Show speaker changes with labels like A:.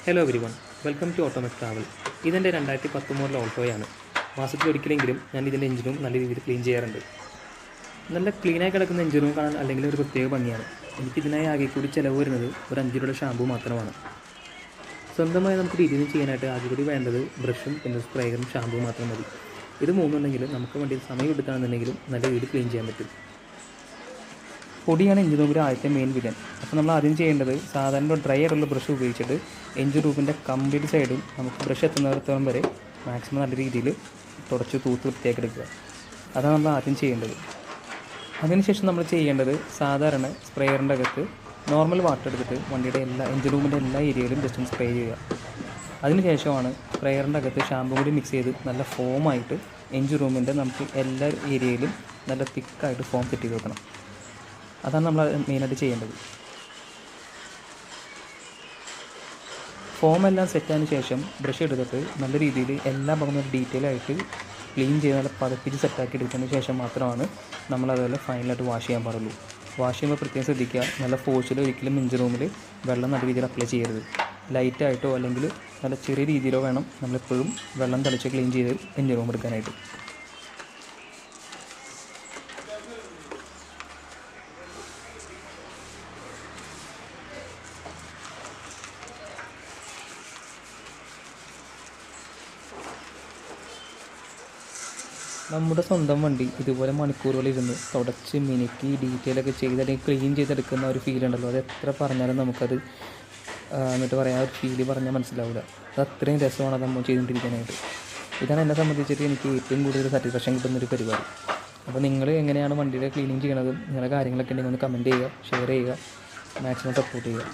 A: Hello every one, welcome to automatic travel. ഇതെൻ്റെ 2010 model ഓട്ടോയാണ്. മാസത്തിൽ ഒരിക്കലെങ്കിലും ഞാൻ ഇതിൻ്റെ എഞ്ചിനും നല്ല രീതിയിൽ ക്ലീൻ ചെയ്യാറുണ്ട്. നല്ല ക്ലീനായി കിടക്കുന്ന എഞ്ചിനും കാണാൻ അല്ലെങ്കിൽ ഒരു പ്രത്യേക ഭംഗിയാണ്. എനിക്കിതിനായി ആകെ കൂടി ചിലവ് വരുന്നത് ഒരു 5 രൂപയുടെ ഷാമ്പു മാത്രമാണ്. സ്വന്തമായി നമുക്ക് രീതിയിൽ ചെയ്യാനായിട്ട് ആകെ കൂടി വേണ്ടത് ബ്രഷും പിന്നെ സ്പ്രേയറും ഷാമ്പു മാത്രം മതി. ഇത് മൂന്നുണ്ടെങ്കിൽ നമുക്ക് വേണ്ടി സമയം എടുക്കുകയാണെന്നുണ്ടെങ്കിലും നല്ല രീതിയിൽ ക്ലീൻ ചെയ്യാൻ പറ്റും. പൊടിയാണ് എഞ്ചിൻ റൂമിൻ്റെ ആദ്യത്തെ മെയിൻ വില്ലൻ. അപ്പോൾ നമ്മൾ ആദ്യം ചെയ്യേണ്ടത് സാധാരണ ഡ്രൈ ആയിട്ടുള്ള ബ്രഷ് ഉപയോഗിച്ചിട്ട് എഞ്ചിൻ റൂമിൻ്റെ കംപ്ലീറ്റ് സൈഡും നമുക്ക് ബ്രഷ് എത്തുന്നിടത്തോളം വരെ മാക്സിമം നല്ല രീതിയിൽ തുടച്ച് തൂത്ത് വൃത്തിയാക്കി എടുക്കുക. അതാണ് നമ്മൾ ആദ്യം ചെയ്യേണ്ടത്. അതിനുശേഷം നമ്മൾ ചെയ്യേണ്ടത് സാധാരണ സ്പ്രേയറിൻ്റെ അകത്ത് നോർമൽ വാട്ടർ എടുത്തിട്ട് വണ്ടിയുടെ എഞ്ചിൻ റൂമിൻ്റെ എല്ലാ ഏരിയയിലും ജസ്റ്റ് ഒന്ന് സ്പ്രേ ചെയ്യുക. അതിനുശേഷമാണ് സ്പ്രേയറിൻ്റെ അകത്ത് ഷാമ്പൂ കൂടി മിക്സ് ചെയ്ത് നല്ല ഫോമായിട്ട് എഞ്ചിൻ റൂമിൻ്റെ നമുക്ക് എല്ലാ ഏരിയയിലും നല്ല തിക്കായിട്ട് ഫോം സെറ്റ് ചെയ്ത് വെക്കണം. അതാണ് നമ്മൾ മെയിനായിട്ട് ചെയ്യേണ്ടത്. ഫോമെല്ലാം സെറ്റായതിന് ശേഷം ബ്രഷ് എടുത്തിട്ട് നല്ല രീതിയിൽ എല്ലാ ഭാഗങ്ങളും ഡീറ്റെയിൽ ആയിട്ട് ക്ലീൻ ചെയ്ത് നല്ല പതപ്പിച്ച് സെറ്റാക്കി എടുത്തതിന് ശേഷം മാത്രമാണ് നമ്മളതുപോലെ ഫൈനലായിട്ട് വാഷ് ചെയ്യാൻ പാടുള്ളൂ. വാഷ് ചെയ്യുമ്പോൾ പ്രത്യേകം ശ്രദ്ധിക്കുക, നല്ല ഫോഴ്സിൽ ഒരിക്കലും എഞ്ചിൻ റൂമിൽ വെള്ളം നല്ല രീതിയിൽ അപ്ലൈ ചെയ്യരുത്. ലൈറ്റായിട്ടോ അല്ലെങ്കിൽ നല്ല ചെറിയ രീതിയിലോ വേണം നമ്മളെപ്പോഴും വെള്ളം തളിച്ച് ക്ലീൻ ചെയ്ത് എഞ്ചിൻ റൂം എടുക്കാനായിട്ട്. നമ്മുടെ സ്വന്തം വണ്ടി ഇതുപോലെ മണിക്കൂറുകളിരുന്ന് തുടച്ച് മിനുക്കി ഡീറ്റെയിലൊക്കെ ചെയ്തെടുക്കുക ക്ലീൻ ചെയ്തെടുക്കുന്ന ഒരു ഫീൽ ഉണ്ടല്ലോ, അത് എത്ര പറഞ്ഞാലും നമുക്കത് എന്നിട്ട് പറയാൻ ഒരു ഫീല് പറഞ്ഞാൽ മനസ്സിലാവില്ല. അത് അത്രയും രസമാണ് അത് നമ്മൾ ചെയ്തുകൊണ്ടിരിക്കാനായിട്ട്. ഇതാണ് എന്നെ സംബന്ധിച്ചിട്ട് എനിക്ക് ഏറ്റവും കൂടുതൽ സാറ്റിസ്ഫാക്ഷൻ കിട്ടുന്നൊരു പരിപാടി. അപ്പോൾ നിങ്ങൾ എങ്ങനെയാണ് വണ്ടിയുടെ ക്ലീനിങ് ചെയ്യണത്, നിങ്ങളുടെ കാര്യങ്ങളൊക്കെ ഉണ്ടെങ്കിൽ ഒന്ന് കമൻറ്റ് ചെയ്യുക, ഷെയർ ചെയ്യുക, മാക്സിമം സപ്പോർട്ട് ചെയ്യുക.